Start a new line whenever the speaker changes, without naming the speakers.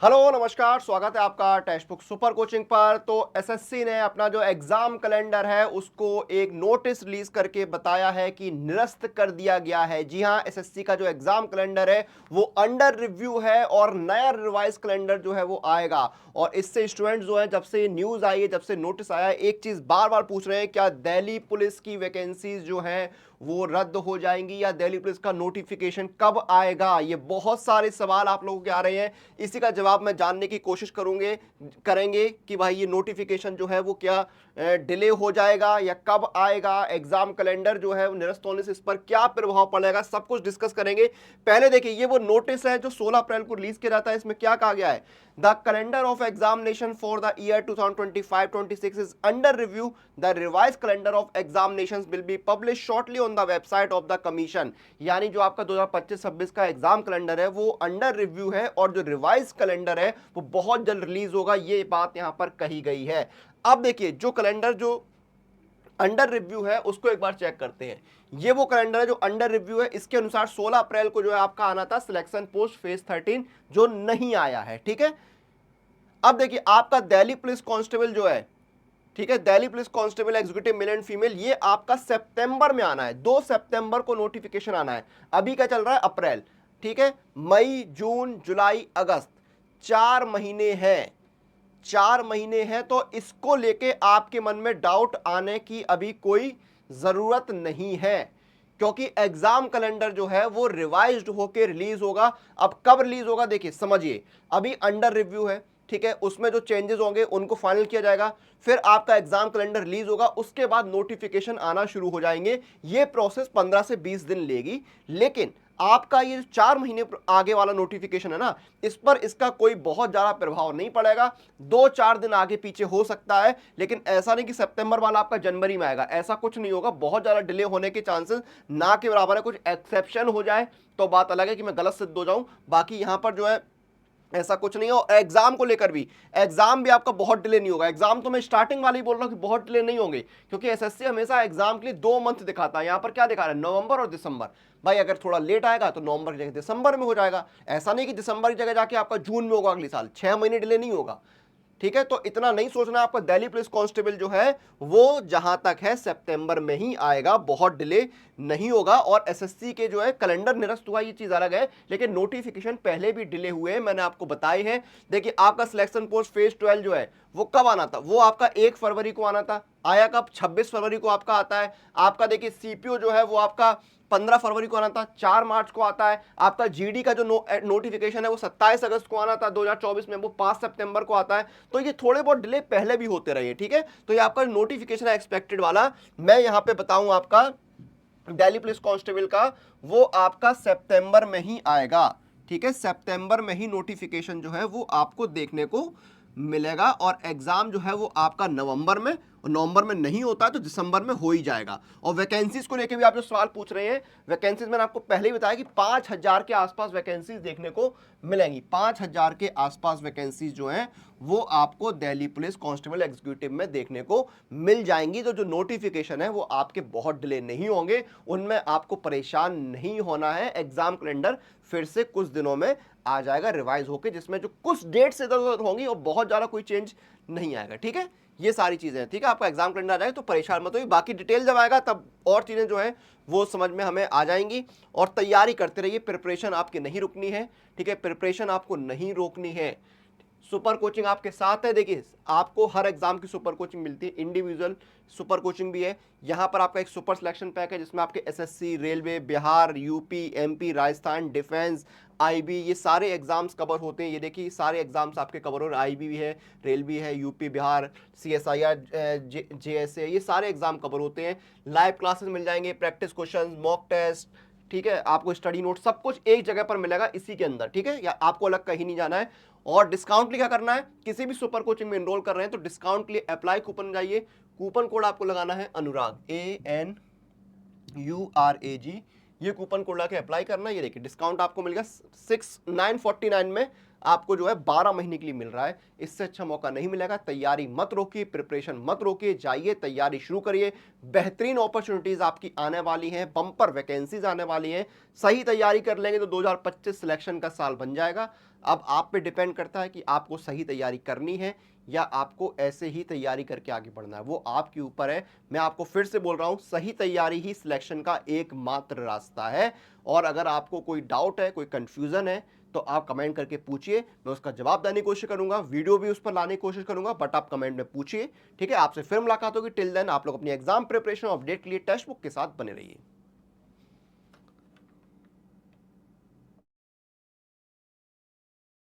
Hello नमस्कार, स्वागत है आपका टेक्स्ट बुक सुपर कोचिंग पर। तो एसएससी ने अपना जो एग्जाम कैलेंडर है उसको एक नोटिस रिलीज करके बताया है कि निरस्त कर दिया गया है। जी हां, एसएससी का जो एग्जाम कैलेंडर है वो अंडर रिव्यू है और नया रिवाइज कैलेंडर जो है वो आएगा। और इससे स्टूडेंट जो है, जब से न्यूज आई है, जब से नोटिस आया है, एक चीज बार बार पूछ रहे हैं, क्या दिल्ली पुलिस की वैकेंसीज जो है वो रद्द हो जाएंगी या दिल्ली पुलिस का नोटिफिकेशन कब आएगा। ये बहुत सारे सवाल आप लोगों के आ रहे हैं। इसी का जवाब मैं जानने की कोशिश करेंगे कि भाई ये नोटिफिकेशन जो है वो क्या डिले हो जाएगा या कब आएगा, एग्जाम कैलेंडर जो है वो निरस्त होने से इस पर क्या प्रभाव पड़ेगा, सब कुछ डिस्कस करेंगे। पहले देखिए, ये वो नोटिस है जो 16 अप्रैल को रिलीज किया जाता है। इसमें क्या कहा गया है? The calendar of examination for the year 2025-26 is under review. The revise calendar of examinations will be publish shortly on the website of the commission. यानी जो आपका 2025-26 का एग्जाम कैलेंडर है वो अंडर रिव्यू है और जो रिवाइज कैलेंडर है वो बहुत जल्द रिलीज होगा। ये बात यहां पर कही गई है। अब देखिए, जो कैलेंडर जो अंडर रिव्यू है उसको एक बार चेक करते हैं। ये वो कैलेंडर है जो अंडर रिव्यू है। इसके अनुसार 16 अप्रैल को जो है आपका आना था सिलेक्शन पोस्ट फेज 13, जो नहीं आया है। ठीक है, अब देखिए आपका दिल्ली पुलिस कांस्टेबल जो है, ठीक है, Delhi police constable executive male and female, ये आपका सितंबर में आना है। 2 सितंबर को नोटिफिकेशन आना है। अभी क्या चल रहा है? अप्रैल। ठीक है, मई, जून, जुलाई, अगस्त, 4 महीने हैं। 4 महीने हैं, तो इसको लेके आपके मन में डाउट आने की अभी कोई जरूरत नहीं है, क्योंकि एग्जाम कैलेंडर जो है वो रिवाइज्ड होके रिलीज होगा। अब कब रिलीज होगा देखिए, समझिए, अभी अंडर रिव्यू है। ठीक है, उसमें जो चेंजेस होंगे उनको फाइनल किया जाएगा, फिर आपका एग्जाम कैलेंडर रिलीज होगा, उसके बाद नोटिफिकेशन आना शुरू हो जाएंगे। ये प्रोसेस 15 से 20 दिन लेगी। लेकिन आपका ये 4 महीने आगे वाला नोटिफिकेशन है ना, इस पर इसका कोई बहुत ज्यादा प्रभाव नहीं पड़ेगा। 2-4 दिन आगे पीछे हो सकता है, लेकिन ऐसा नहीं कि सितंबर वाला आपका जनवरी में आएगा, ऐसा कुछ नहीं होगा। बहुत ज्यादा डिले होने के चांसेस ना के बराबर है। कुछ एक्सेप्शन हो जाए तो बात अलग है कि मैं गलत सिद्ध हो जाऊं। बाकी यहां पर जो है ऐसा कुछ नहीं है। और एग्जाम को लेकर भी, एग्जाम भी आपका बहुत डिले नहीं होगा। एग्जाम तो मैं स्टार्टिंग वाले ही बोल रहा हूं कि बहुत डिले नहीं होंगे, क्योंकि एसएससी हमेशा एग्जाम के लिए 2 मंथ दिखाता है। यहां पर क्या दिखा रहा है? नवंबर और दिसंबर। भाई अगर थोड़ा लेट आएगा तो नवंबर की जगह दिसंबर में हो जाएगा। ऐसा नहीं कि दिसंबर की जगह जाके आपका जून में होगा अगले साल। 6 महीने डिले नहीं होगा। ठीक है, तो इतना नहीं सोचना। आपका दिल्ली पुलिस कांस्टेबल जो है वो जहां तक है सितंबर में ही आएगा, बहुत डिले नहीं होगा। और एसएससी के जो है कैलेंडर निरस्त हुआ ये चीज अलग है, लेकिन नोटिफिकेशन पहले भी डिले हुए हैं, मैंने आपको बताए हैं। देखिए, आपका सिलेक्शन पोस्ट फेज 12 जो है वो कब आना था? वो आपका 1 फरवरी को आना था। आया कब? 26 फरवरी को आपका आता है। आपका देखिए सीपीओ जो है वो आपका 15 फरवरी को आना था, 4 मार्च को आता है। आपका जीडी का जो नोटिफिकेशन है वो 27 अगस्त को आना था 2024 में, वो 5 सितंबर को आता है। तो ये थोड़े बहुत डिले पहले भी होते रहे। ठीक है, तो ये आपका नोटिफिकेशन है एक्सपेक्टेड वाला, मैं यहां पे बताऊं आपका दिल्ली पुलिस कांस्टेबल का, वो आपका सितंबर में ही आएगा। ठीक है, सितंबर में ही नोटिफिकेशन जो है वो आपको देखने को मिलेगा। और एग्जाम जो है वो आपका नवंबर में, और नवंबर में नहीं होता है तो दिसंबर में हो ही जाएगा। और वैकेंसीज को लेके भी आप जो सवाल पूछ रहे हैं, वैकेंसीज मैंने आपको पहले ही बताया कि 5000 के आसपास वैकेंसीज देखने को मिलेंगी। 5000 के आसपास वैकेंसीज जो हैं वो आपको दिल्ली पुलिस कांस्टेबल एग्जीक्यूटिव में देखने को मिल जाएंगी। तो जो नोटिफिकेशन है वो आपके बहुत डिले नहीं होंगे, उनमें आपको परेशान नहीं होना है। एग्जाम कैलेंडर फिर से कुछ दिनों में आ जाएगा रिवाइज होके, जिसमें जो कुछ डेट्स इधर उधर होंगी और बहुत ज्यादा कोई चेंज नहीं आएगा। ठीक है, ये सारी चीजें हैं। ठीक है, आपका एग्जाम कैलेंडर आ जाएगा तो परेशान मत होइए। बाकी डिटेल जब आएगा तब और चीजें जो है वो समझ में हमें आ जाएंगी। और तैयारी करते रहिए, प्रिपरेशन आपकी नहीं रुकनी है। ठीक है, प्रिपरेशन आपको नहीं रोकनी है। सुपर कोचिंग आपके साथ है। देखिए, आपको हर एग्जाम की सुपर कोचिंग मिलती है, इंडिविजुअल सुपर कोचिंग भी है। यहाँ पर आपका एक सुपर सिलेक्शन पैक है जिसमें आपके SSC, railway, Bihar, UP, MP, Rajasthan, defence, IB, ये सारे एग्जाम्स कवर होते हैं। ये देखिए सारे एग्जाम्स आपके कवर हो रहे हैं। आईबी भी है, रेल भी है, यूपी, बिहार, सीएसआईआर, जेएसए, ये सारे एग्जाम कवर होते हैं। लाइव क्लासेस मिल जाएंगे, प्रैक्टिस क्वेश्चन, मॉक टेस्ट, ठीक है, आपको स्टडी नोट, सब कुछ एक जगह पर मिलेगा इसी के अंदर। ठीक है, या आपको अलग कहीं नहीं जाना है। और डिस्काउंट के लिए क्या करना है? किसी भी सुपर कोचिंग में एनरोल कर रहे हैं तो डिस्काउंट के लिए अप्लाई कूपन जाइए। कूपन कोड आपको लगाना है अनुराग, ANURAG। ये कूपन कोड लाके अप्लाई करना है। ये देखिए डिस्काउंट आपको मिलेगा 6949 में। आपको जो है 12 महीने के लिए मिल रहा है। इससे अच्छा मौका नहीं मिलेगा। तैयारी मत रोकिए, प्रिपरेशन मत रोकिए, जाइए तैयारी शुरू करिए। बेहतरीन अपॉर्चुनिटीज आपकी आने वाली हैं, बम्पर वैकेंसीज आने वाली हैं। सही तैयारी कर लेंगे तो 2025 सिलेक्शन का साल बन जाएगा। अब आप पे डिपेंड करता है कि आपको सही तैयारी करनी है या आपको ऐसे ही तैयारी करके आगे बढ़ना है, वो आपके ऊपर है। मैं आपको फिर से बोल रहा हूं, सही तैयारी ही सिलेक्शन का एकमात्र रास्ता है। और अगर आपको कोई डाउट है, कोई कंफ्यूजन है, तो आप कमेंट करके पूछिए, मैं उसका जवाब देने की कोशिश करूंगा, वीडियो भी उस पर लाने की कोशिश करूंगा, बट आप कमेंट में पूछिए। ठीक है, आपसे फिर मुलाकात होगी। टिल देन आप लोग अपनी एग्जाम प्रिपरेशन अपडेट के लिए टेक्स्ट बुक के साथ बने रहिए।